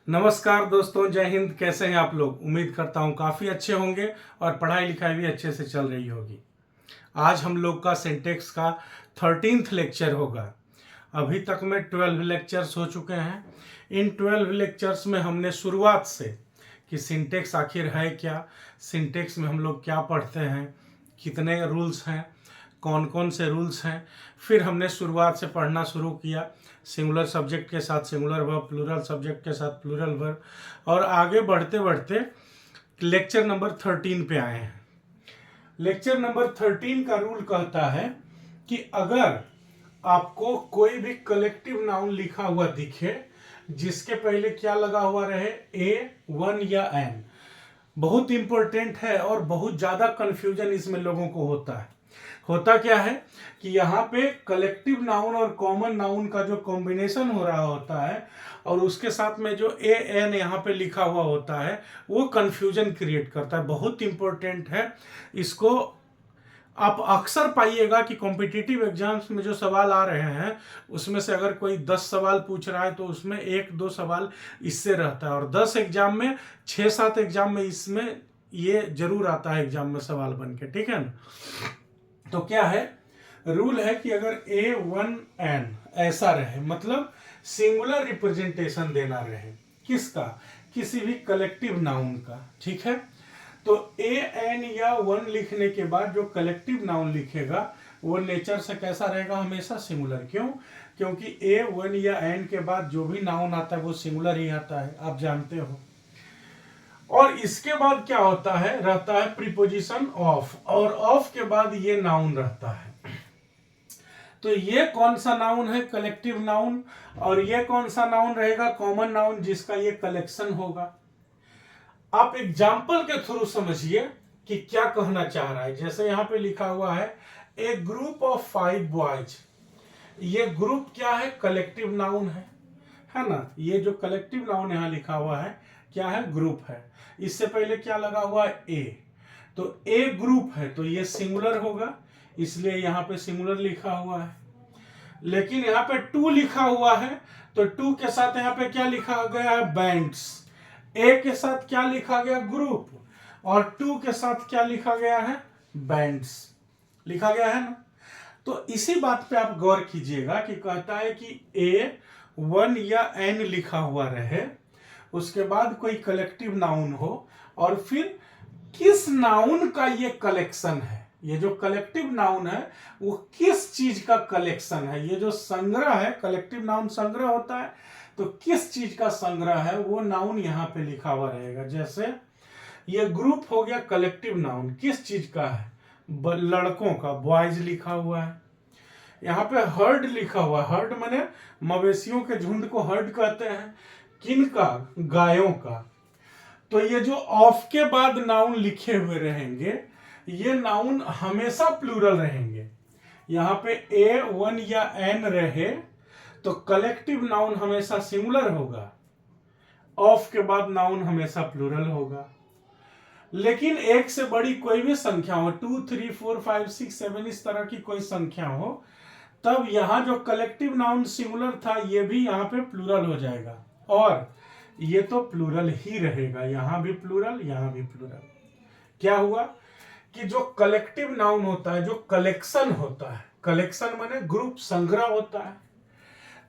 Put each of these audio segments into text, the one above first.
नमस्कार दोस्तों, जय हिंद। कैसे हैं आप लोग? उम्मीद करता हूं काफ़ी अच्छे होंगे और पढ़ाई लिखाई भी अच्छे से चल रही होगी। आज हम लोग का सिंटेक्स का 13th लेक्चर होगा। अभी तक में 12 लेक्चर्स हो चुके हैं। इन 12 लेक्चर्स में हमने शुरुआत से कि सिंटेक्स आखिर है क्या, सिंटेक्स में हम लोग क्या पढ़ते हैं, कितने रूल्स हैं, कौन कौन से रूल्स हैं, फिर हमने शुरुआत से पढ़ना शुरू किया सिंगुलर सब्जेक्ट के साथ सिंगुलर वर्ब, प्लूरल सब्जेक्ट के साथ प्लूरल वर्ब, और आगे बढ़ते बढ़ते लेक्चर नंबर 13 पे आए हैं। लेक्चर नंबर 13 का रूल कहता है कि अगर आपको कोई भी कलेक्टिव नाउन लिखा हुआ दिखे जिसके पहले क्या लगा हुआ रहे, ए, वन या एन, बहुत इंपॉर्टेंट है और बहुत ज़्यादा कंफ्यूजन इसमें लोगों को होता है। होता क्या है कि यहाँ पे कलेक्टिव नाउन और कॉमन नाउन का जो कॉम्बिनेशन हो रहा होता है और उसके साथ में जो ए एन यहाँ पे लिखा हुआ होता है वो कंफ्यूजन क्रिएट करता है। बहुत इंपॉर्टेंट है, इसको आप अक्सर पाइएगा कि कॉम्पिटिटिव एग्जाम्स में जो सवाल आ रहे हैं उसमें से अगर कोई 10 सवाल पूछ रहा है तो उसमें 1-2 सवाल इससे रहता है, और 10 एग्जाम में 6-7 एग्जाम में इसमें ये जरूर आता है एग्जाम में सवाल बन के। ठीक है ना? तो क्या है रूल है कि अगर ए वन एन ऐसा रहे, मतलब सिंगुलर रिप्रेजेंटेशन देना रहे किसका, किसी भी कलेक्टिव नाउन का। ठीक है, तो ए एन या वन लिखने के बाद जो कलेक्टिव नाउन लिखेगा वो नेचर से कैसा रहेगा, हमेशा सिंगुलर। क्यों? क्योंकि ए वन या एन के बाद जो भी नाउन आता है वो सिंगुलर ही आता है, आप जानते हो। और इसके बाद क्या होता है, रहता है प्रीपोजिशन ऑफ, और ऑफ के बाद ये नाउन रहता है। तो ये कौन सा नाउन है, कलेक्टिव नाउन, और ये कौन सा नाउन रहेगा, कॉमन नाउन, जिसका ये कलेक्शन होगा। आप एग्जाम्पल के थ्रू समझिए कि क्या कहना चाह रहा है। जैसे यहां पे लिखा हुआ है ए ग्रुप ऑफ 5 बॉयज। ये ग्रुप क्या है, कलेक्टिव नाउन है ना। ये जो कलेक्टिव नाउन यहां लिखा हुआ है क्या है, ग्रुप है। इससे पहले क्या लगा हुआ है, ए, तो ए ग्रुप है तो ये सिंगुलर होगा, इसलिए यहां पे सिंगुलर लिखा हुआ है। लेकिन यहाँ पे 2 लिखा हुआ है तो 2 के साथ यहाँ पे क्या लिखा गया है, बैंड्स। ए के साथ क्या लिखा गया, ग्रुप, और 2 के साथ क्या लिखा गया है, बैंड्स लिखा गया है ना। तो इसी बात पे आप गौर कीजिएगा कि कहता है कि ए वन या एन लिखा हुआ रहे, उसके बाद कोई कलेक्टिव नाउन हो, और फिर किस नाउन का ये कलेक्शन है। ये जो कलेक्टिव नाउन है वो किस चीज का कलेक्शन है। ये जो संग्रह है, कलेक्टिव नाउन संग्रह होता है, तो किस चीज का संग्रह है वो नाउन यहां पे लिखा हुआ रहेगा। जैसे ये ग्रुप हो गया कलेक्टिव नाउन, किस चीज का है, लड़कों का, बॉयज लिखा हुआ है। यहाँ पे हर्ड लिखा हुआ, हर्ड माने मवेशियों के झुंड को हर्ड कहते हैं। किनका, गायों का। तो ये जो ऑफ के बाद नाउन लिखे हुए रहेंगे ये नाउन हमेशा प्लूरल रहेंगे। यहां पे ए वन या एन रहे तो कलेक्टिव नाउन हमेशा सिंगुलर होगा, ऑफ के बाद नाउन हमेशा प्लूरल होगा। लेकिन एक से बड़ी कोई भी संख्या हो, 2, 3, 4, 5, 6, 7 इस तरह की कोई संख्या हो, तब यहां जो कलेक्टिव नाउन सिंगुलर था ये भी यहां पे प्लूरल हो जाएगा, और ये तो प्लूरल ही रहेगा। यहां भी प्लूरल, यहां भी प्लूरल। क्या हुआ कि जो कलेक्टिव नाउन होता है, जो कलेक्शन होता है, कलेक्शन माने ग्रुप, संग्रह होता है,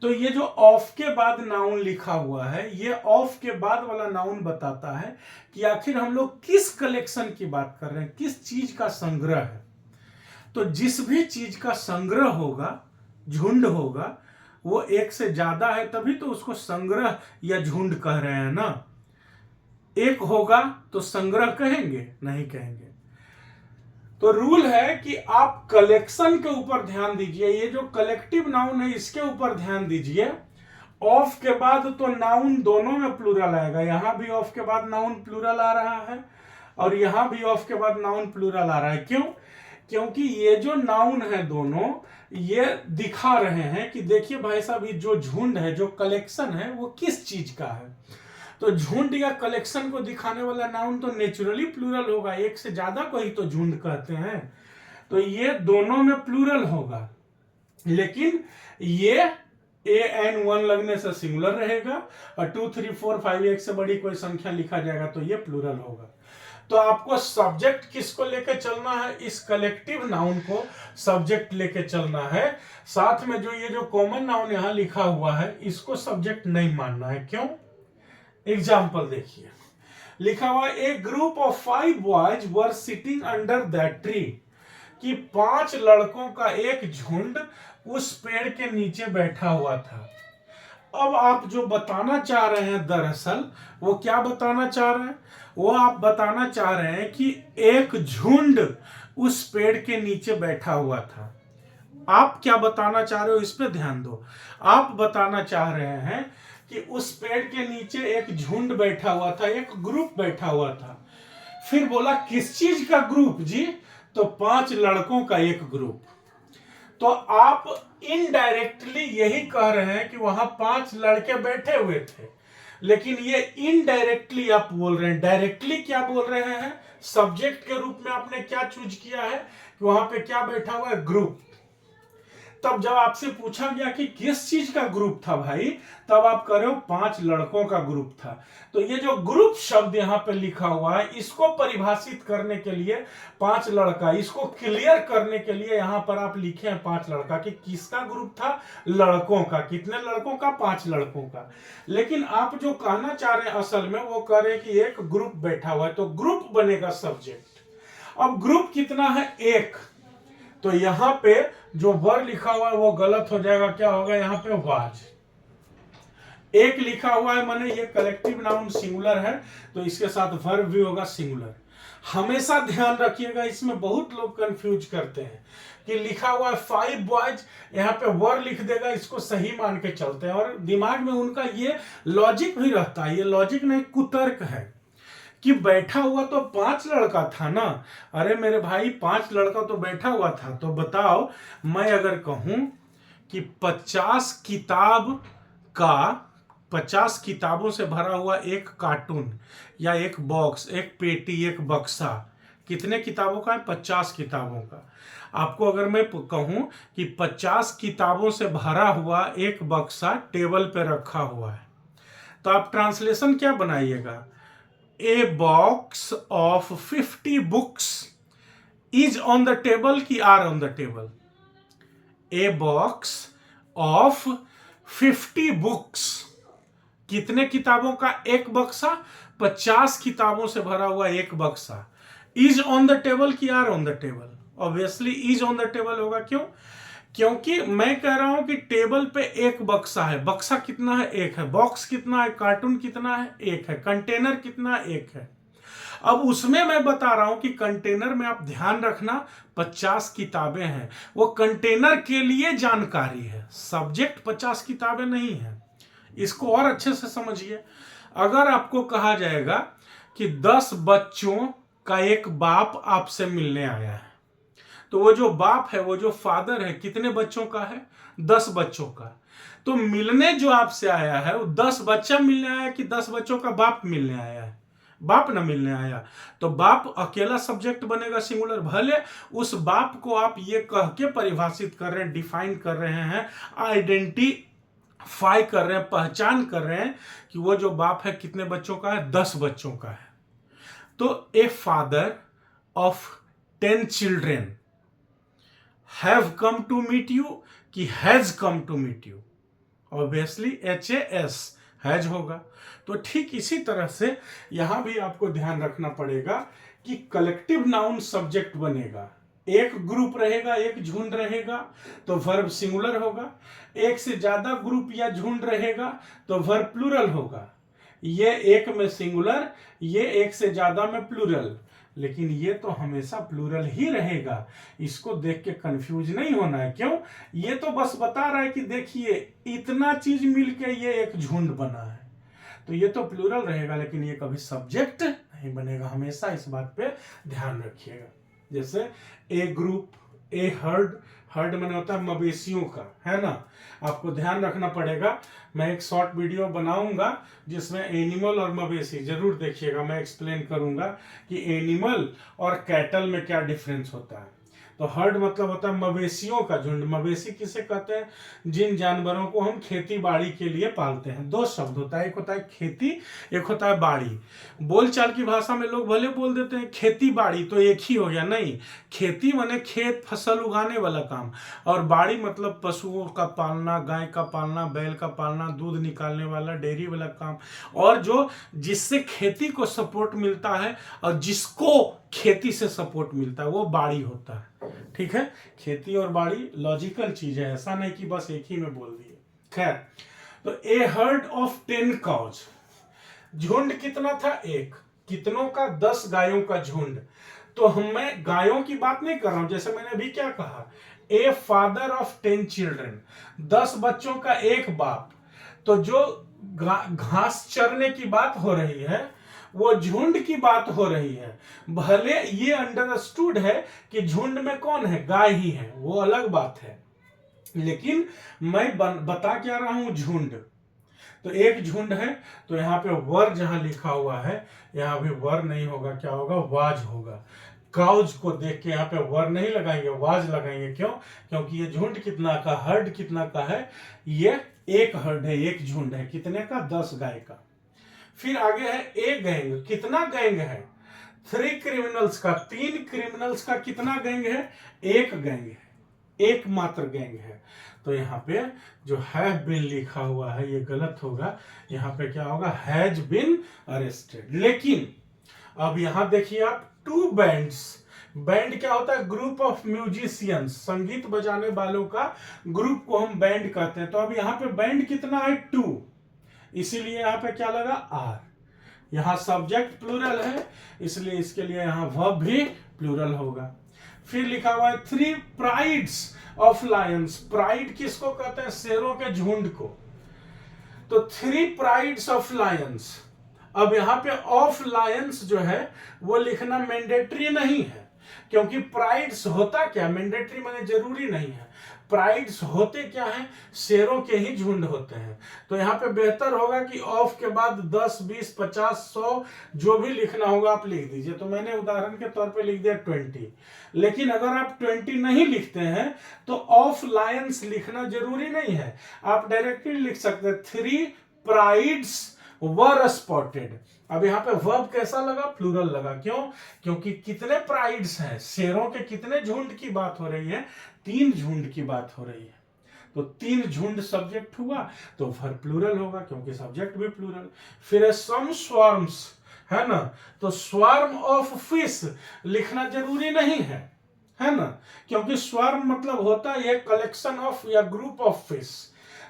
तो ये जो ऑफ के बाद नाउन लिखा हुआ है ये ऑफ के बाद वाला नाउन बताता है कि आखिर हम लोग किस कलेक्शन की बात कर रहे हैं, किस चीज का संग्रह है। तो जिस भी चीज का संग्रह होगा, झुंड होगा, वो एक से ज्यादा है तभी तो उसको संग्रह या झुंड कह रहे हैं ना। एक होगा तो संग्रह कहेंगे, नहीं कहेंगे। तो रूल है कि आप कलेक्शन के ऊपर ध्यान दीजिए। ये जो कलेक्टिव नाउन है इसके ऊपर ध्यान दीजिए। ऑफ के बाद तो नाउन दोनों में प्लूरल आएगा, यहां भी ऑफ के बाद नाउन प्लूरल आ रहा है और यहां भी ऑफ के बाद नाउन प्लूरल आ रहा है। क्यों? क्योंकि ये जो नाउन है दोनों ये दिखा रहे हैं कि देखिए भाई साहब, ये जो झुंड है, जो कलेक्शन है, वो किस चीज का है। तो झुंड या कलेक्शन को दिखाने वाला नाउन तो नेचुरली प्लूरल होगा, एक से ज्यादा को ही तो झुंड कहते हैं, तो ये दोनों में प्लूरल होगा। लेकिन ये an1 लगने से सिंगुलर रहेगा, और 2 3 4 5 एक से बड़ी कोई संख्या लिखा जाएगा तो ये प्लूरल होगा। तो आपको सब्जेक्ट किसको लेके चलना है, इस कलेक्टिव नाउन को सब्जेक्ट लेके चलना है। साथ में जो ये जो कॉमन नाउन यहां लिखा हुआ है इसको सब्जेक्ट नहीं मानना है। क्यों? एग्जाम्पल देखिए, लिखा हुआ a group of 5 boys were sitting under that tree, कि 5 लड़कों का एक झुंड उस पेड़ के नीचे बैठा हुआ था। अब आप जो बताना चाह रहे हैं दरअसल वो क्या बताना चाह रहे हैं, वो आप बताना चाह रहे हैं कि एक झुंड उस पेड़ के नीचे बैठा हुआ था। आप क्या बताना चाह रहे हो, इस पे ध्यान दो। आप बताना चाह रहे हैं कि उस पेड़ के नीचे एक झुंड बैठा हुआ था, एक ग्रुप बैठा हुआ था। फिर बोला किस चीज का ग्रुप जी, तो 5 लड़कों का एक ग्रुप। तो आप इनडायरेक्टली यही कह रहे हैं कि वहां 5 लड़के बैठे हुए थे, लेकिन ये इनडायरेक्टली आप बोल रहे हैं। डायरेक्टली क्या बोल रहे हैं, सब्जेक्ट के रूप में आपने क्या चूज किया है कि वहां पे क्या बैठा हुआ है, ग्रुप। तब जब आपसे पूछा गया कि किस चीज का ग्रुप था भाई, तब आप कह रहे हो 5 लड़कों का ग्रुप था। तो ये जो ग्रुप शब्द यहां पे लिखा हुआ है इसको परिभाषित करने के लिए 5 लड़का, इसको क्लियर करने के लिए यहां पर आप लिखे हैं 5 लड़का, कि किसका ग्रुप था, लड़कों का। कितने लड़कों का, 5 लड़कों का। लेकिन आप जो कहना चाह रहे हैं असल में वो कह रहे हैं कि एक ग्रुप बैठा हुआ है, तो ग्रुप बनेगा सब्जेक्ट। अब ग्रुप कितना है, एक। तो यहां पे जो वर लिखा हुआ है वो गलत हो जाएगा, क्या होगा यहां पे, वाज। एक लिखा हुआ है माने ये कलेक्टिव नाउन सिंगुलर है, तो इसके साथ वर्ब भी होगा सिंगुलर। हमेशा ध्यान रखिएगा, इसमें बहुत लोग कंफ्यूज करते हैं कि लिखा हुआ है 5 बॉयज, यहाँ पे वर लिख देगा, इसको सही मान के चलते हैं। और दिमाग में उनका ये लॉजिक भी रहता है, ये लॉजिक नहीं कुतर्क है कि बैठा हुआ तो 5 लड़का था ना। अरे मेरे भाई 5 लड़का तो बैठा हुआ था, तो बताओ मैं अगर कहूं कि 50 किताबों से भरा हुआ एक कार्टून या एक बॉक्स, एक पेटी, एक बक्सा, कितने किताबों का है, 50 किताबों का। आपको अगर मैं कहूं कि 50 किताबों से भरा हुआ एक बक्सा टेबल पे रखा हुआ है, तो आप ट्रांसलेशन क्या बनाइएगा, A box of 50 books is on the table की are on the table। A box of 50 books, कितने किताबों का एक बक्सा, 50 किताबों से भरा हुआ एक बक्सा। is on the table की are on the table, obviously is on the table होगा। क्यों? क्योंकि मैं कह रहा हूं कि टेबल पे एक बक्सा है, बक्सा कितना है, एक है। बॉक्स कितना है, कार्टून कितना है, एक है। कंटेनर कितना है, एक है। अब उसमें मैं बता रहा हूं कि कंटेनर में आप ध्यान रखना 50 किताबें हैं, वो कंटेनर के लिए जानकारी है, सब्जेक्ट 50 किताबें नहीं है। इसको और अच्छे से समझिए। अगर आपको कहा जाएगा कि 10 बच्चों का एक बाप आपसे मिलने आया है, तो वो जो बाप है, वो जो फादर है, कितने बच्चों का है, 10 बच्चों का। तो मिलने जो आपसे आया है वो 10 बच्चा मिलने आया कि 10 बच्चों का बाप मिलने आया है, बाप ना मिलने आया। तो बाप अकेला सब्जेक्ट बनेगा सिंगुलर। भले उस बाप को आप ये कह के परिभाषित कर रहे हैं, डिफाइन कर रहे हैं, आइडेंटिफाई कर रहे हैं, पहचान कर रहे हैं कि वो जो बाप है कितने बच्चों का है, 10 बच्चों का है। तो a father of 10 children have come to meet you कि has come to meet you, obviously HAS has होगा। तो ठीक इसी तरह से यहां भी आपको ध्यान रखना पड़ेगा कि कलेक्टिव नाउन सब्जेक्ट बनेगा। एक ग्रुप रहेगा, एक झुंड रहेगा तो वर्ब सिंगुलर होगा। एक से ज्यादा ग्रुप या झुंड रहेगा तो वर्ब प्लूरल होगा। ये एक में सिंगुलर, ये एक से ज्यादा में प्लूरल, लेकिन ये तो हमेशा प्लूरल ही रहेगा। इसको देख के कंफ्यूज नहीं होना है। क्यों? ये तो बस बता रहा है कि देखिए इतना चीज मिलके ये एक झुंड बना है, तो ये तो प्लूरल रहेगा, लेकिन ये कभी सब्जेक्ट नहीं बनेगा। हमेशा इस बात पे ध्यान रखिएगा। जैसे a group, A heard, heard मैंने होता है मवेशियों का, है ना। आपको ध्यान रखना पड़ेगा। मैं एक शॉर्ट वीडियो बनाऊंगा जिसमें एनिमल और मवेशी, जरूर देखिएगा। मैं एक्सप्लेन करूंगा कि एनिमल और कैटल में क्या डिफरेंस होता है। तो हर्ड मतलब होता है मवेशियों का झुंड। मवेशी किसे कहते हैं? जिन जानवरों को हम खेती बाड़ी के लिए पालते हैं। दो शब्द होता है, एक होता है खेती, एक होता है बाड़ी। बोलचाल की भाषा में लोग भले बोल देते हैं खेती बाड़ी, तो एक ही हो गया। नहीं, खेती माने खेत फसल उगाने वाला काम, और बाड़ी मतलब पशुओं का पालना, गाय का पालना, बैल का पालना, दूध निकालने वाला डेयरी वाला काम, और जो जिससे खेती को सपोर्ट मिलता है और जिसको खेती से सपोर्ट मिलता है वो बाड़ी होता है। ठीक है, खेती और बाड़ी लॉजिकल चीज है, ऐसा नहीं कि बस एक ही में बोल दिए। खैर, तो ए हर्ड ऑफ 10 काउज, झुंड कितना था? एक। कितनों का? 10 गायों का झुंड। तो मैं गायों की बात नहीं कर रहा हूं, जैसे मैंने अभी क्या कहा, ए फादर ऑफ 10 चिल्ड्रन, 10 बच्चों का एक बाप। तो जो घास चरने की बात हो रही है वो झुंड की बात हो रही है। भले ये अंडरस्टूड है कि झुंड में कौन है? गाय ही है, वो अलग बात है, लेकिन मैं बता क्या रहा हूं, झुंड। तो एक झुंड है, तो यहाँ पे वर जहां लिखा हुआ है, यहाँ भी वर नहीं होगा, क्या होगा? वाज होगा। काउज को देख के यहाँ पे वर नहीं लगाएंगे, वाज लगाएंगे। क्यों? क्योंकि ये झुंड कितना का, हर्ड कितना का है? ये एक हर्ड है, एक झुंड है। कितने का? 10 गाय का। फिर आगे है ए गैंग। कितना गैंग है? 3 क्रिमिनल्स का। 3 क्रिमिनल्स का कितना गैंग है? एक गैंग है, एक मात्र गैंग है। तो यहाँ पे जो हैव बीन लिखा हुआ है ये गलत होगा, यहाँ पे क्या होगा? Has been arrested. लेकिन अब यहां देखिए आप, 2 बैंड्स। बैंड क्या होता है? ग्रुप ऑफ म्यूजिशियंस, संगीत बजाने वालों का ग्रुप को हम बैंड कहते हैं। तो अब यहाँ पे बैंड कितना है? 2, इसीलिए यहाँ पे क्या लगा? आर। यहाँ सब्जेक्ट प्लूरल है, इसलिए इसके लिए यहाँ वर्ब भी प्लूरल होगा। फिर लिखा हुआ है 3 प्राइड्स ऑफ लायंस। प्राइड किसको कहते हैं? शेरों के झुंड को। तो 3 प्राइड्स ऑफ लायंस। अब यहां पे ऑफ लायंस जो है वो लिखना मैंडेटरी नहीं है, क्योंकि प्राइड्स होता क्या? मैंडेटरी माने जरूरी नहीं है। प्राइड्स होते क्या है? शेरों के ही झुंड होते हैं। तो यहाँ पे बेहतर होगा कि ऑफ के बाद 10, 20, 50, 100 जो भी लिखना होगा आप लिख दीजिए। तो मैंने उदाहरण के तौर पे लिख दिया 20। लेकिन अगर आप 20 नहीं लिखते हैं तो ऑफ लायंस लिखना जरूरी नहीं है, आप डायरेक्टली लिख सकते हैं 3 प्राइड्स वर स्पॉटेड। अब यहाँ पे वर्ब कैसा लगा? प्लूरल लगा। क्यों? क्योंकि कितने प्राइड्स हैं, शेरों के कितने झुंड की बात हो रही है? 3 झुंड की बात हो रही है। तो 3 झुंड सब्जेक्ट हुआ तो वर्ब प्लूरल होगा, क्योंकि सब्जेक्ट भी प्लूरल। फिर सम स्वार्म्स, है ना? तो स्वार्म ऑफ फिश लिखना जरूरी नहीं है ना? क्योंकि स्वार्म मतलब होता है कलेक्शन ऑफ या ग्रुप ऑफ फिश।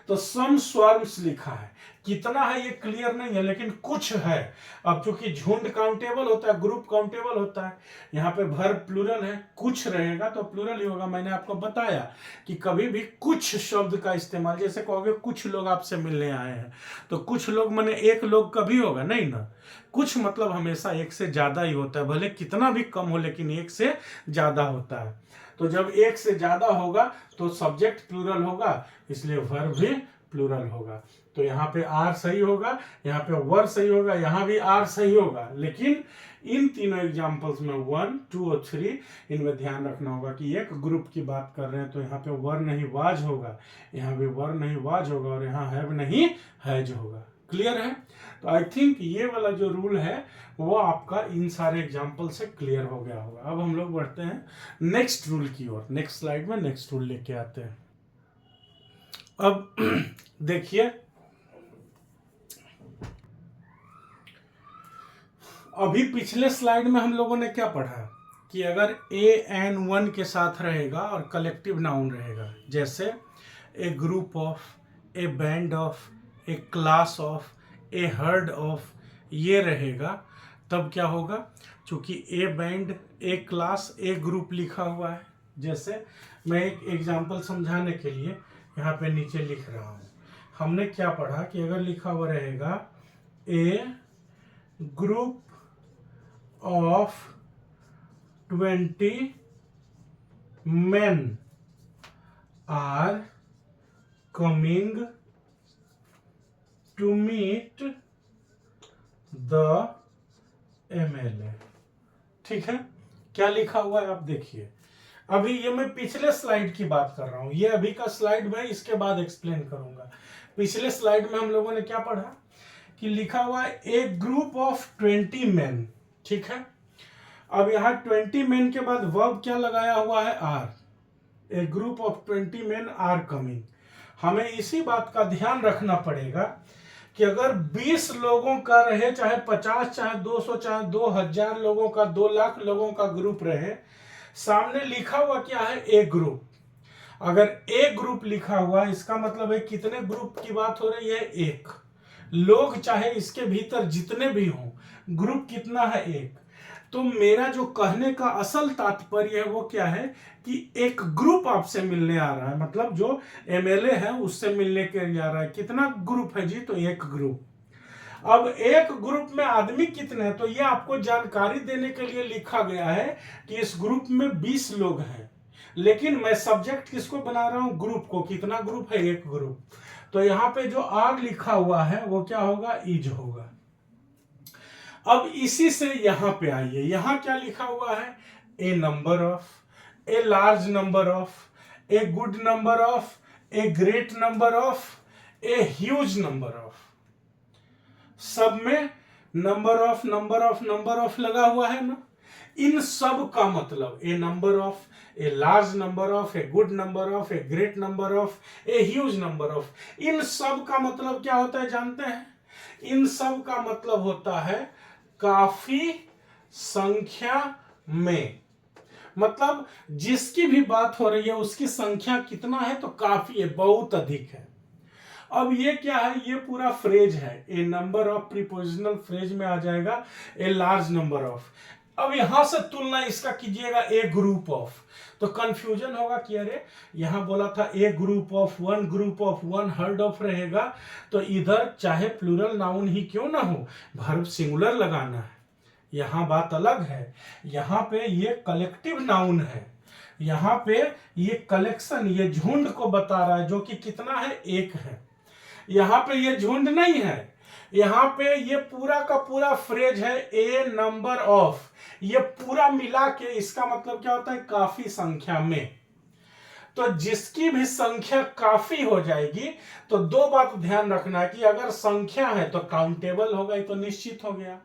तो सम स्वार्म्स लिखा है, कितना है ये क्लियर नहीं है, लेकिन कुछ है। अब चूंकि झुंड काउंटेबल होता है, ग्रुप काउंटेबल होता है, यहाँ पे वर्ब प्लूरल है, कुछ रहेगा तो प्लूरल ही होगा। मैंने आपको बताया कि कभी भी कुछ शब्द का इस्तेमाल, जैसे कहोगे कुछ लोग आपसे मिलने आए हैं, तो कुछ लोग माने एक लोग कभी होगा नहीं ना। कुछ मतलब हमेशा एक से ज्यादा ही होता है, भले कितना भी कम हो, लेकिन एक से ज्यादा होता है। तो जब एक से ज्यादा होगा तो सब्जेक्ट प्लूरल होगा, इसलिए वर्ब भी प्लूरल होगा। तो यहाँ पे आर सही होगा, यहाँ पे वर सही होगा, यहाँ भी आर सही होगा। लेकिन इन तीनों एग्जांपल्स में 1, 2 और 3 इनमें ध्यान रखना होगा कि एक ग्रुप की बात कर रहे हैं, तो यहाँ पे वर नहीं वाज होगा, यहाँ भी वर नहीं वाज होगा, और यहाँ हैव नहीं हैज होगा। क्लियर है? तो आई थिंक ये वाला जो रूल है वो आपका इन सारे एग्जाम्पल से क्लियर हो गया होगा। अब हम लोग बढ़ते हैं नेक्स्ट रूल की ओर। नेक्स्ट स्लाइड में नेक्स्ट रूल लेके आते हैं। अब देखिए, अभी पिछले स्लाइड में हम लोगों ने क्या पढ़ा कि अगर an1 के साथ रहेगा और कलेक्टिव नाउन रहेगा, जैसे a group of, a band of, a class of, a herd of, ये रहेगा, तब क्या होगा? चूंकि a band, a class, a group लिखा हुआ है, जैसे मैं एक एग्जांपल समझाने के लिए यहाँ पे नीचे लिख रहा हूँ। हमने क्या पढ़ा कि अगर लिखा हुआ रहेगा ए group of 20 men are coming to meet the MLA। ठीक है, क्या लिखा हुआ है आप देखिए। अभी ये मैं पिछले स्लाइड की बात कर रहा हूं, ये अभी का स्लाइड मैं इसके बाद एक्सप्लेन करूंगा। पिछले स्लाइड में हम लोगों ने क्या पढ़ा कि लिखा हुआ है ए ग्रुप ऑफ 20 मैन, ठीक है। अब यहाँ 20 मैन के बाद वर्ब क्या लगाया हुआ है, are. A group of 20 man are coming. हमें इसी बात का ध्यान रखना पड़ेगा कि अगर 20 लोगों का रहे, चाहे 50, चाहे 200, चाहे 2000 लोगों का, 2 लाख लोगों का ग्रुप रहे, सामने लिखा हुआ क्या है, ए ग्रुप। अगर ए ग्रुप लिखा हुआ इसका मतलब है कितने ग्रुप की बात हो रही है, एक। लोग चाहे इसके भीतर जितने भी हों, ग्रुप कितना है, एक। तो मेरा जो कहने का असल तात्पर्य है वो क्या है कि एक ग्रुप आपसे मिलने आ रहा है, मतलब जो एमएलए है उससे मिलने के लिए आ रहा है। कितना ग्रुप है जी, तो एक ग्रुप। अब एक ग्रुप में आदमी कितने हैं, तो ये आपको जानकारी देने के लिए लिखा गया है कि इस ग्रुप में 20 लोग हैं, लेकिन मैं सब्जेक्ट किसको बना रहा हूं, ग्रुप को। कितना ग्रुप है, एक ग्रुप। तो यहां पे जो आर लिखा हुआ है वो क्या होगा, इज होगा। अब इसी से यहां पे आइए, यहां क्या लिखा हुआ है, a number of, a large number of, a good number of, a great number of, a huge number of. सब में number of number of number of लगा हुआ है ना। इन सब का मतलब a number of, a large number of, a good number of, a great number of, a huge number of, इन सब का मतलब क्या होता है जानते हैं? इन सब का मतलब होता है काफी संख्या में। मतलब जिसकी भी बात हो रही है उसकी संख्या कितना है, तो काफी है, बहुत अधिक है। अब ये क्या है, ये पूरा फ्रेज है, a number of prepositional phrase में आ जाएगा, ए लार्ज नंबर ऑफ। अब यहां से तुलना इसका कीजिएगा ए ग्रुप ऑफ, तो कंफ्यूजन होगा कि अरे यहां बोला था a group of, one herd of रहेगा, तो इधर चाहे प्लूरल नाउन ही क्यों ना हो, वर्ब सिंगुलर लगाना है। यहां बात अलग है, यहां पे ये कलेक्टिव नाउन है, यहां पे ये कलेक्शन, ये झुंड को बता रहा है, जो कि कितना है, एक है। यहां पे ये झुंड नहीं है, यहां पे ये पूरा का पूरा फ्रेज है, ए नंबर ऑफ। ये पूरा मिला के इसका मतलब क्या होता है, काफी संख्या में। तो जिसकी भी संख्या काफी हो जाएगी, तो दो बात ध्यान रखना है कि अगर संख्या है तो काउंटेबल होगा, ये तो निश्चित हो गया।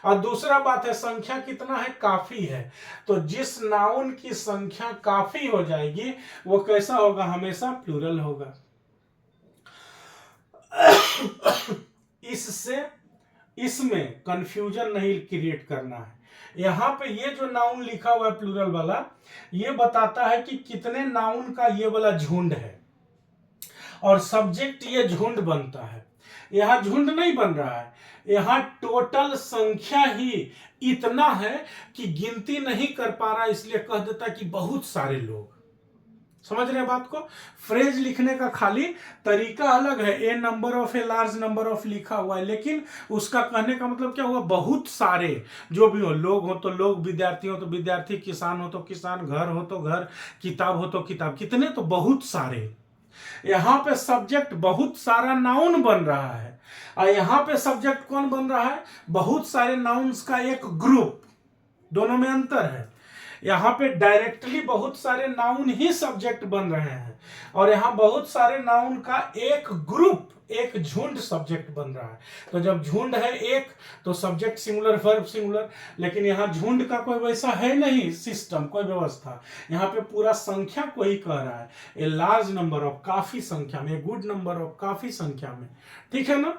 और दूसरा बात है संख्या कितना है, काफी है। तो जिस नाउन की संख्या काफी हो जाएगी वो कैसा होगा, हमेशा प्लूरल होगा। इससे इसमें कंफ्यूजन नहीं क्रिएट करना है। यहां पे ये जो नाउन लिखा हुआ है प्लूरल वाला, ये बताता है कि कितने नाउन का ये वाला झुंड है, और सब्जेक्ट ये झुंड बनता है। यहां झुंड नहीं बन रहा है, यहां टोटल संख्या ही इतना है कि गिनती नहीं कर पा रहा, इसलिए कह देता कि बहुत सारे लोग। समझ रहे हैं बात को? फ्रेज लिखने का खाली तरीका अलग है, a number of, a large number of लिखा हुआ है, लेकिन उसका कहने का मतलब क्या हुआ, बहुत सारे जो भी हो, लोग हो तो लोग, विद्यार्थी हो तो विद्यार्थी, किसान हो तो किसान, घर हो तो घर, किताब हो तो किताब, कितने, तो बहुत सारे। यहां पे सब्जेक्ट बहुत सारा नाउन बन रहा है, और यहां पे सब्जेक्ट कौन बन रहा है, बहुत सारे नाउन्स का एक ग्रुप। दोनों में अंतर है, यहां पे डायरेक्टली बहुत सारे नाउन ही सब्जेक्ट बन रहे हैं, और यहां बहुत सारे नाउन का एक ग्रुप, एक झुंड सब्जेक्ट बन रहा है। तो जब झुंड है एक, तो सब्जेक्ट सिंगुलर, वर्ब सिंगुलर। लेकिन यहां झुंड का कोई वैसा है नहीं सिस्टम, कोई व्यवस्था। यहां पे पूरा संख्या को ही कह रहा है, ए लार्ज नंबर ऑफ, काफी संख्या में, ए गुड नंबर ऑफ, काफी संख्या में। ठीक है ना?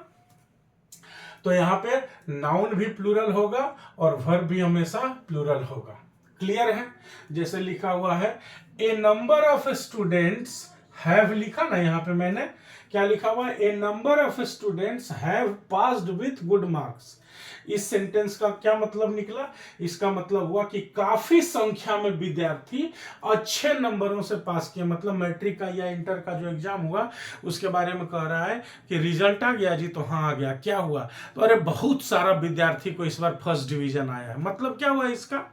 तो यहां पे नाउन भी प्लूरल होगा और वर्ब भी हमेशा प्लूरल होगा। क्लियर है? जैसे लिखा हुआ है, a number of students have, लिखा ना यहां पे मैंने, क्या लिखा हुआ है, a number of students have passed with good marks. इस सेंटेंस का क्या मतलब निकला? इसका मतलब हुआ कि काफी संख्या में विद्यार्थी अच्छे नंबरों से पास किए। मतलब मैट्रिक का या इंटर का जो एग्जाम हुआ उसके बारे में कह रहा है कि रिजल्ट आ गया जी, तो हाँ आ गया। क्या हुआ? तो अरे बहुत सारा विद्यार्थी को इस बार फर्स्ट डिवीजन आया है। मतलब क्या हुआ इसका?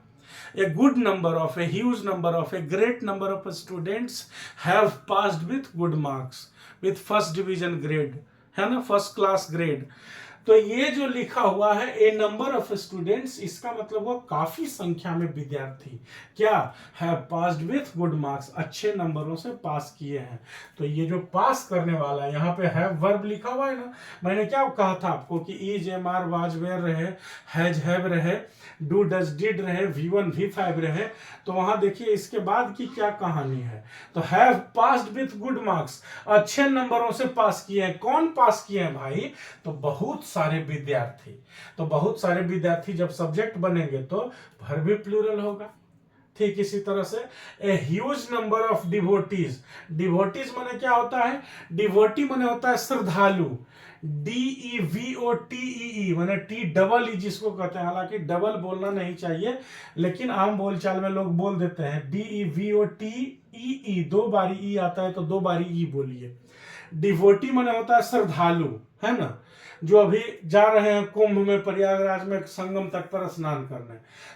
A good number of, a huge number of, a great number of students have passed with good marks, with first division grade, है ना, फर्स्ट क्लास ग्रेड। तो ये जो लिखा हुआ है ए नंबर ऑफ स्टूडेंट्स, इसका मतलब वो काफी संख्या में विद्यार्थी क्या है पास्ड विथ गुड मार्क्स, अच्छे नंबरों से पास किए हैं। तो ये जो पास करने वाला है यहाँ पे है वर्ब लिखा हुआ है ना, मैंने क्या कहा था आपको कि is am are was were रहे, हैज हैव रहे, डू डज डिड रहे, V1 V5 रहे। तो वहां देखिए इसके बाद की क्या कहानी है, तो have passed with good marks, अच्छे नंबरों से पास किए हैं। कौन पास किए हैं भाई, तो बहुत सारे विद्यार्थी। तो बहुत सारे विद्यार्थी जब सब्जेक्ट बनेंगे तो वर्ब भी प्लूरल होगा। ठीक इसी तरह से ए huge number of devotees, devotees माने क्या होता है, डिवोटी माने होता है श्रद्धालु, DEVOTEE माने टी डबल ई जिसको कहते हैं, हालांकि डबल बोलना नहीं चाहिए लेकिन आम बोलचाल में लोग बोल देते हैं DEVOTEE, 2 बारी ई आता है तो 2 बारी ई बोलिए। डिवोटी माने होता है श्रद्धालु, है ना, जो अभी जा रहे हैं कुंभ में, प्रयागराज में संगम तट पर स्नान करने।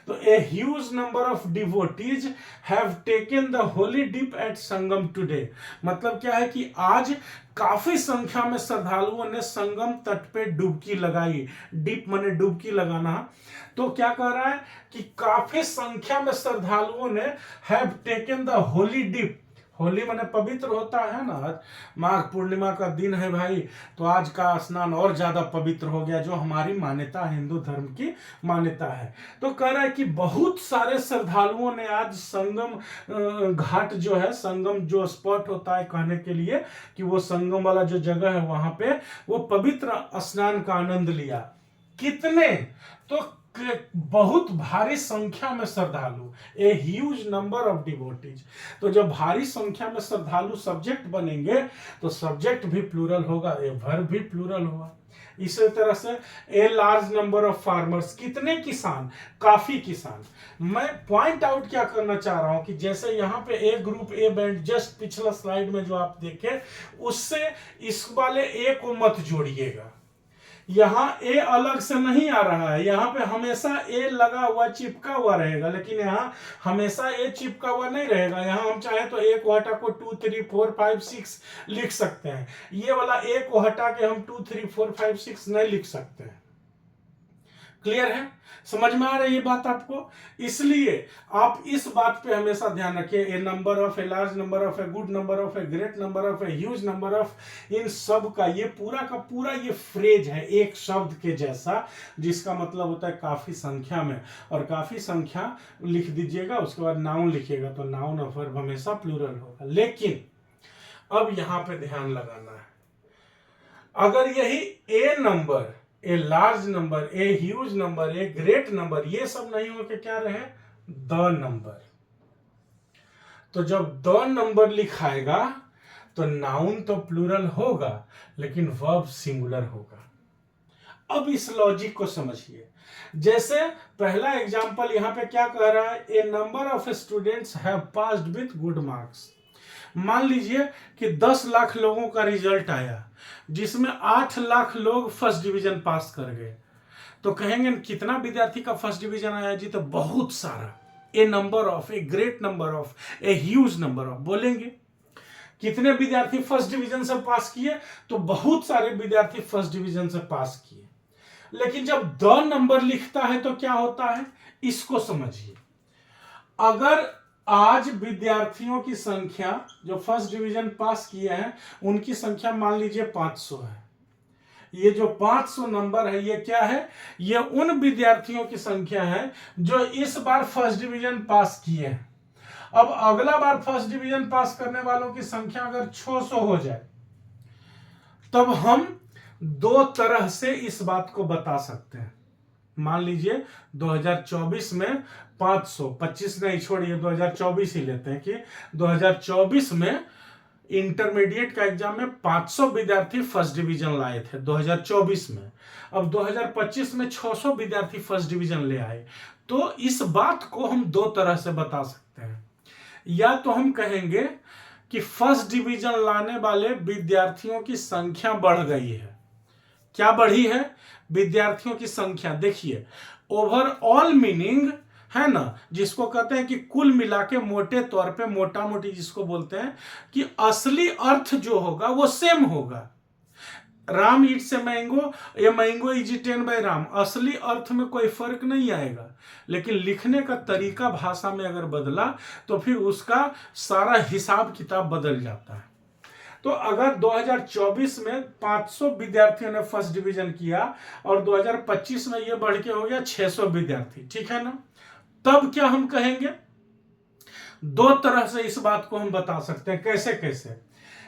तो a huge number of devotees have taken the holy dip at Sangam today, मतलब क्या है कि आज काफी संख्या में श्रद्धालुओं ने संगम तट पे डुबकी लगाई। डिप माने डुबकी लगाना। तो क्या कह रहा है कि काफी संख्या में श्रद्धालुओं ने have taken the holy dip, holy माने पवित्र होता है ना, आज माघ पूर्णिमा का दिन है भाई, तो आज का स्नान और ज्यादा पवित्र हो गया, जो हमारी मान्यता, हिंदू धर्म की मान्यता है। तो कह रहा है कि बहुत सारे श्रद्धालुओं ने आज संगम घाट जो है, संगम जो स्पॉट होता है कहने के लिए कि वो संगम वाला जो जगह है वहां पे वो पवित्र स्नान का आनंद लिया। कितने, तो बहुत भारी संख्या में श्रद्धालु, ए ह्यूज नंबर ऑफ डिवोटीज। तो जब भारी संख्या में श्रद्धालु सब्जेक्ट बनेंगे तो सब्जेक्ट भी प्लूरल होगा, ए वर्ब भी प्लूरल होगा। इसी तरह से ए लार्ज नंबर ऑफ फार्मर्स, कितने किसान, काफी किसान। मैं पॉइंट आउट क्या करना चाह रहा हूं कि जैसे यहां पे ए ग्रुप ए बैंड, जस्ट पिछला स्लाइड में जो आप देखे उससे इस वाले ए को मत जोड़िएगा। यहां ए अलग से नहीं आ रहा है, यहां पे हमेशा ए लगा हुआ चिपका हुआ रहेगा, लेकिन यहां हमेशा ए चिपका हुआ नहीं रहेगा। यहां हम चाहे तो ए को हटा को 2 3 4 5 6 लिख सकते हैं, ये वाला ए को हटा के हम 2 3 4 5 6 नहीं लिख सकते हैं। क्लियर है, समझ में आ रही है बात आपको। इसलिए आप इस बात पे हमेशा ध्यान रखिए, a number of, a large number of, a good number of, a great number of, a huge number of, इन सब का ये पूरा का पूरा ये फ्रेज है एक शब्द के जैसा, जिसका मतलब होता है काफी संख्या में। और काफी संख्या लिख दीजिएगा, उसके बाद नाउन लिखिएगा, तो नाउन और वर्ब हमेशा प्लूरल होगा। लेकिन अब यहां पे ध्यान लगाना है, अगर यही a number, a large number, a huge number, a great number, ये सब नहीं हो के क्या रहे, द नंबर, तो जब द नंबर लिखाएगा तो नाउन तो प्लूरल होगा लेकिन वर्ब सिंगुलर होगा। अब इस लॉजिक को समझिए। जैसे पहला एग्जांपल यहां पे क्या कह रहा है, a number of students have passed with good marks. मान लीजिए कि 10 लाख लोगों का रिजल्ट आया जिसमें 8 लाख लोग फर्स्ट डिवीजन पास कर गए, तो कहेंगे कितना विद्यार्थी का फर्स्ट डिवीजन आया जी, तो बहुत सारा, a number of, a great number of, a huge number of. बोलेंगे कितने विद्यार्थी फर्स्ट डिवीजन से पास किए, तो बहुत सारे विद्यार्थी फर्स्ट डिवीजन से पास किए। लेकिन जब द नंबर लिखता है तो क्या होता है, इसको समझिए। अगर आज विद्यार्थियों की संख्या जो फर्स्ट डिवीजन पास किए हैं उनकी संख्या मान लीजिए 500 है, ये जो 500 नंबर है ये क्या है, ये उन विद्यार्थियों की संख्या है जो इस बार फर्स्ट डिवीजन पास किए हैं। अब अगला बार फर्स्ट डिवीजन पास करने वालों की संख्या अगर 600 हो जाए, तब हम 2 तरह से इस बात को बता सकते हैं। मान लीजिए 2024 में 500, 25 नहीं छोड़िए 2024 ही लेते हैं कि 2024 में इंटरमीडिएट का एग्जाम में 500 विद्यार्थी फर्स्ट डिवीजन लाए थे 2024 में। अब 2025 में 600 विद्यार्थी फर्स्ट डिवीजन ले आए। तो इस बात को हम 2 तरह से बता सकते हैं। या तो हम कहेंगे कि फर्स्ट डिवीजन लाने वाले विद्यार्थियों की संख्या बढ़ गई है। क्या बढ़ी है, विद्यार्थियों की संख्या। देखिए ओवरऑल मीनिंग है ना, जिसको कहते हैं कि कुल मिला के मोटे तौर पे, मोटा मोटी जिसको बोलते हैं कि असली अर्थ जो होगा वो सेम होगा। राम ईट्स ए मैंगो, ये mango is eaten by Ram, असली अर्थ में कोई फर्क नहीं आएगा, लेकिन लिखने का तरीका भाषा में अगर बदला तो फिर उसका सारा हिसाब किताब बदल जाता है। तो अगर 2024 में 500 विद्यार्थियों ने फर्स्ट डिवीजन किया और 2025 में ये बढ़ के हो गया 600 विद्यार्थी, ठीक है ना, तब क्या हम कहेंगे? दो तरह से इस बात को हम बता सकते हैं। कैसे कैसे?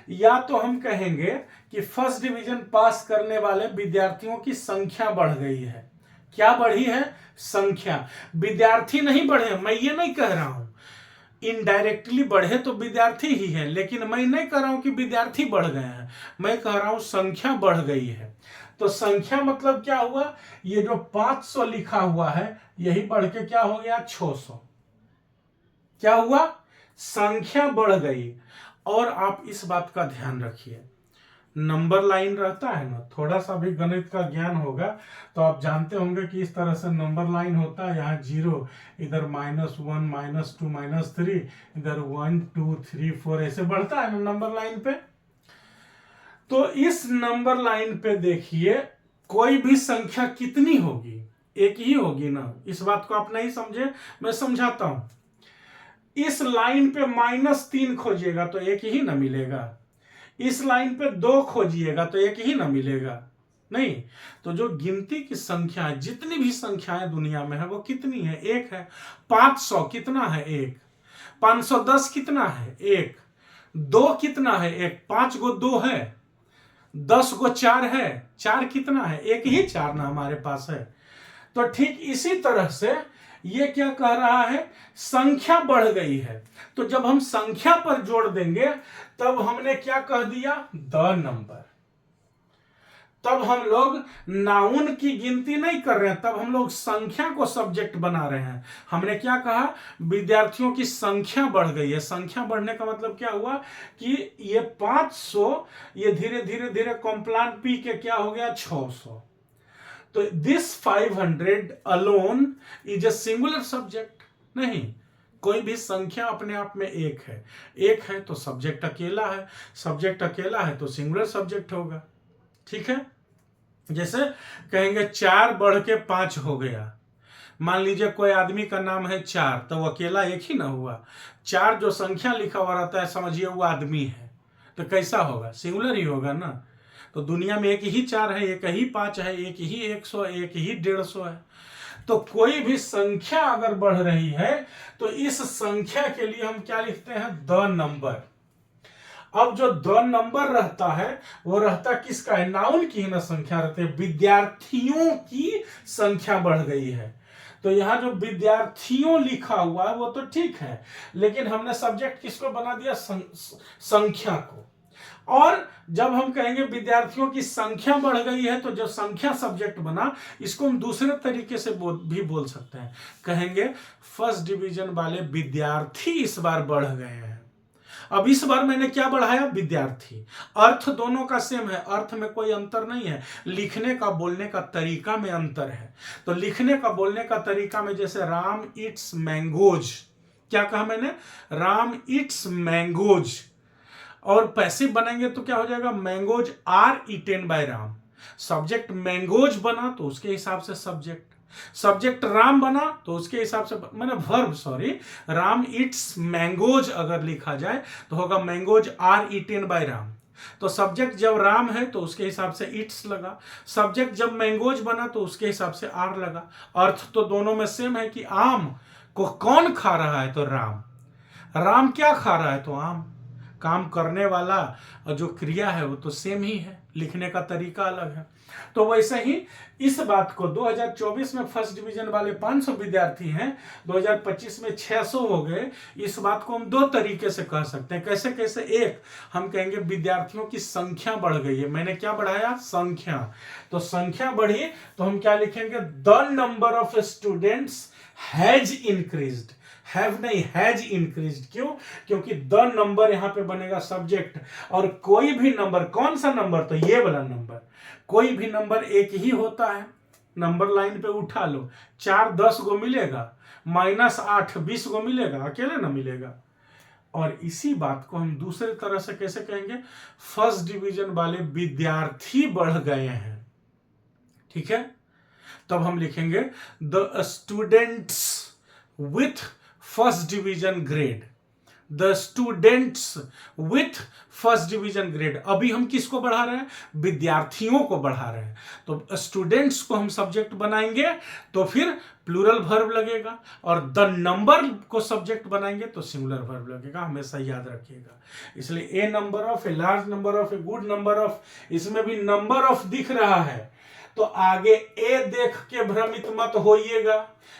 या तो हम कहेंगे कि फर्स्ट डिवीजन पास करने वाले विद्यार्थियों की संख्या बढ़ गई है। क्या बढ़ी है? संख्या। विद्यार्थी नहीं बढ़े, मैं ये नहीं कह रहा हूं। इनडायरेक्टली बढ़े तो विद्यार्थी ही है, लेकिन मैं नहीं कह रहा हूं कि विद्यार्थी बढ़ गए हैं, मैं कह रहा हूं संख्या बढ़ गई है। तो संख्या मतलब क्या हुआ? ये जो 500 लिखा हुआ है यही बढ़ के क्या हो गया? 600। क्या हुआ? संख्या बढ़ गई। और आप इस बात का ध्यान रखिए, नंबर लाइन रहता है ना, थोड़ा सा भी गणित का ज्ञान होगा तो आप जानते होंगे कि इस तरह से नंबर लाइन होता है। यहाँ 0, इधर -1, -2, -3, इधर 1, 2, 3, 4 ऐसे बढ़ता है ना नंबर लाइन पे। तो इस नंबर लाइन पे देखिए, कोई भी संख्या कितनी होगी? एक ही होगी ना। इस बात को आप नहीं समझे, मैं समझाता हूं। इस लाइन पे -3 खोजिएगा तो एक ही ना मिलेगा, इस लाइन पे 2 खोजिएगा तो एक ही ना मिलेगा, नहीं। तो जो गिनती की संख्या है, जितनी भी संख्याएं दुनिया में है वो कितनी है? एक है। 500 कितना है? एक। 510 कितना है? एक। 2 कितना है? एक। 5 गो 2 है, 10 गो 4 है, 4 कितना है? एक ही 4 ना हमारे पास है। तो ठीक इसी तरह से ये क्या कह रहा है? संख्या बढ़ गई है। तो जब हम संख्या पर जोड़ देंगे तब हमने क्या कह दिया? The number. तब हम लोग नाउन की गिनती नहीं कर रहे हैं, तब हम लोग संख्या को सब्जेक्ट बना रहे हैं। हमने क्या कहा? विद्यार्थियों की संख्या बढ़ गई है। संख्या बढ़ने का मतलब क्या हुआ कि ये 500 ये धीरे धीरे धीरे कॉम्प्लान पी के क्या हो गया? 600। तो this 500 alone is a singular subject. नहीं, कोई भी संख्या अपने आप में एक है। एक है तो सब्जेक्ट अकेला है, सब्जेक्ट अकेला है तो सिंगुलर सब्जेक्ट होगा, ठीक है। जैसे कहेंगे 4 बढ़ के 5 हो गया। मान लीजिए कोई आदमी का नाम है 4, तो वो अकेला एक ही ना हुआ। 4 जो संख्या लिखा हुआ रहता है, समझिए वो आदमी है, तो कैसा होगा? सिंगुलर ही होगा ना। तो दुनिया में एक ही 4 है, एक ही 5 है, एक ही 100, एक ही 150 है। तो कोई भी संख्या अगर बढ़ रही है तो इस संख्या के लिए हम क्या लिखते हैं? The number. अब जो द नंबर रहता है वो रहता किसका है? नाउन की ही ना संख्या रहती है। विद्यार्थियों की संख्या बढ़ गई है, तो यहां जो विद्यार्थियों लिखा हुआ है वो तो ठीक है, लेकिन हमने सब्जेक्ट किसको बना दिया? संख्या को। और जब हम कहेंगे विद्यार्थियों की संख्या बढ़ गई है तो जो संख्या सब्जेक्ट बना, इसको हम दूसरे तरीके से भी बोल सकते हैं। कहेंगे फर्स्ट डिवीजन वाले विद्यार्थी इस बार बढ़ गए हैं। अब इस बार मैंने क्या बढ़ाया? विद्यार्थी। अर्थ दोनों का सेम है, अर्थ में कोई अंतर नहीं है, लिखने का बोलने का तरीका में अंतर है। तो लिखने का बोलने का तरीका में जैसे राम ईट्स मैंगोज, क्या कहा मैंने? Ram eats mangoes. और पैसिव बनाएंगे तो क्या हो जाएगा? Mangoes are eaten by Ram. Subject mangoes बना तो उसके हिसाब से सब्जेक्ट, सब्जेक्ट राम बना तो उसके हिसाब से, मैंने verb sorry, Ram eats mangoes अगर लिखा जाए तो होगा mangoes are eaten by Ram. तो सब्जेक्ट जब राम है तो उसके हिसाब से इट्स लगा, सब्जेक्ट जब मैंगोज बना तो उसके हिसाब से आर लगा। अर्थ तो दोनों में सेम है कि आम को कौन खा रहा है? तो राम। राम क्या खा रहा है? तो आम। काम करने वाला और जो क्रिया है वो तो सेम ही है, लिखने का तरीका अलग है। तो वैसे ही इस बात को 2024 में फर्स्ट डिवीजन वाले 500 विद्यार्थी हैं, 2025 में 600 हो गए। इस बात को हम दो तरीके से कह सकते हैं। कैसे कैसे? एक, हम कहेंगे विद्यार्थियों की संख्या बढ़ गई है। मैंने क्या बढ़ाया? संख्या। तो संख्या बढ़ी तो हम क्या लिखेंगे? The number of students has increased. Have नहीं, हैज इंक्रीज्ड। क्यों? क्योंकि द नंबर यहां पे बनेगा सब्जेक्ट, और कोई भी नंबर, कौन सा नंबर? तो ये वाला नंबर। कोई भी नंबर एक ही होता है। नंबर लाइन पे उठा लो, 4 10 गो मिलेगा, -8 20 गो मिलेगा, अकेले ना मिलेगा। और इसी बात को हम दूसरे तरह से कैसे कहेंगे, फर्स्ट डिवीजन वाले विद्यार्थी बढ़ गए हैं, ठीक है। तब हम लिखेंगे the students with first division grade, the students with first division grade. अभी हम किसको बढ़ा रहे हैं, विद्यार्थियों को बढ़ा रहे हैं। तो स्टूडेंट्स को हम सब्जेक्ट बनाएंगे तो फिर प्लूरल वर्ब लगेगा, और द नंबर को सब्जेक्ट बनाएंगे तो सिंगुलर वर्ब लगेगा, हमेशा याद रखिएगा। इसलिए a number of, a large number of, a good number of, इसमें भी नंबर ऑफ दिख रहा है तो आगे ए देख के भ्रमित मत होइएगा,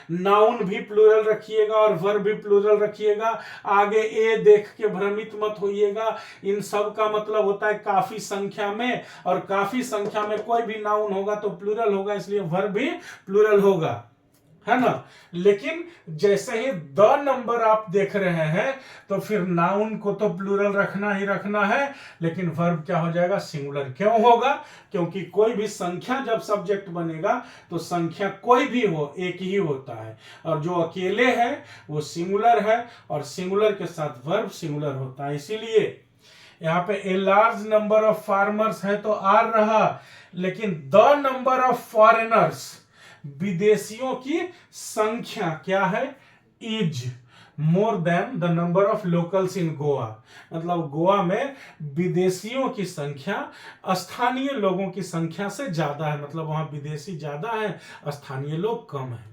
नाउन भी प्लूरल रखिएगा और वर्ब भी प्लूरल रखिएगा। आगे ए देख के भ्रमित मत होइएगा, इन सब का मतलब होता है काफी संख्या में, और काफी संख्या में कोई भी नाउन होगा तो प्लूरल होगा, इसलिए वर्ब भी प्लूरल होगा, है ना। लेकिन जैसे ही द नंबर आप देख रहे हैं तो फिर नाउन को तो प्लूरल रखना ही रखना है, लेकिन वर्ब क्या हो जाएगा, सिंगुलर। क्यों होगा, क्योंकि कोई भी संख्या जब सब्जेक्ट बनेगा तो संख्या कोई भी हो एक ही होता है, और जो अकेले है वो सिंगुलर है, और सिंगुलर के साथ वर्ब सिंगुलर होता है। इसीलिए यहाँ पे ए लार्ज नंबर ऑफ फार्मर्स है तो आर रहा, लेकिन द नंबर ऑफ फॉरेनर्स, विदेशियों की संख्या क्या है, is more than the number of locals in Goa. मतलब गोवा में विदेशियों की संख्या स्थानीय लोगों की संख्या से ज्यादा है, मतलब वहां विदेशी ज्यादा है, स्थानीय लोग कम है।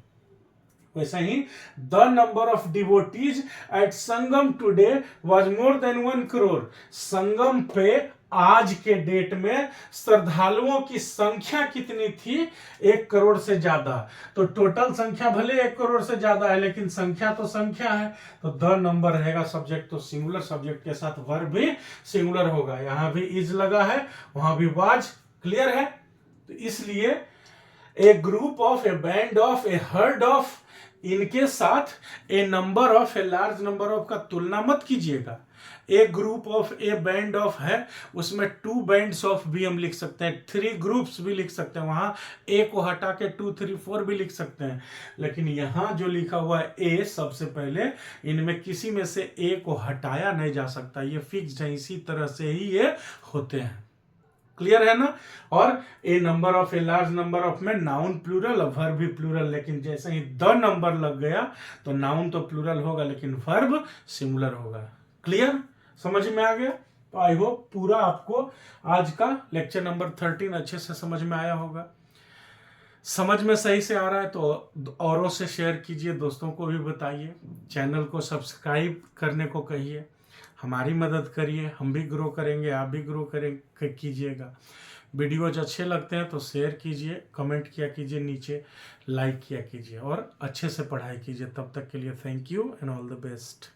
वैसे ही the number of devotees at Sangam today was more than 1 crore. Sangam पे आज के डेट में श्रद्धालुओं की संख्या कितनी थी, 1 करोड़ से ज्यादा। तो टोटल संख्या भले 1 करोड़ से ज्यादा है, लेकिन संख्या तो संख्या है, तो द नंबर रहेगा, सब्जेक्ट तो सिंगुलर, सब्जेक्ट के साथ वर्ब भी सिंगुलर होगा। यहां भी इज लगा है, वहां भी वाज, क्लियर है। तो इसलिए a group of, a band of, a herd of, इनके साथ a number of, a large number of का तुलना मत कीजिएगा। A group of, a band of है, उसमें 2 बैंड्स ऑफ भी हम लिख सकते हैं, 3 ग्रुप्स भी लिख सकते हैं, वहां ए को हटा के 2, 3, 4 भी लिख सकते हैं। लेकिन यहां जो लिखा हुआ है ए, सबसे पहले इनमें किसी में से ए को हटाया नहीं जा सकता, ये फिक्स्ड है, इसी तरह से ही ये होते हैं, क्लियर है ना। और a number of, a large number of में नाउन प्लूरल और वर्ब भी प्लूरल, लेकिन जैसे ही द नंबर लग गया तो नाउन तो प्लूरल होगा लेकिन वर्ब सिंगुलर होगा। क्लियर, समझ में आ गया। तो आई होप पूरा आपको आज का लेक्चर नंबर 13 अच्छे से समझ में आया होगा। समझ में सही से आ रहा है तो औरों से शेयर कीजिए, दोस्तों को भी बताइए, चैनल को सब्सक्राइब करने को कहिए, हमारी मदद करिए, हम भी ग्रो करेंगे, आप भी ग्रो कीजिएगा। वीडियोज अच्छे लगते हैं तो शेयर कीजिए, कमेंट किया कीजिए, नीचे लाइक किया कीजिए, और अच्छे से पढ़ाई कीजिए। तब तक के लिए thank you and all the best.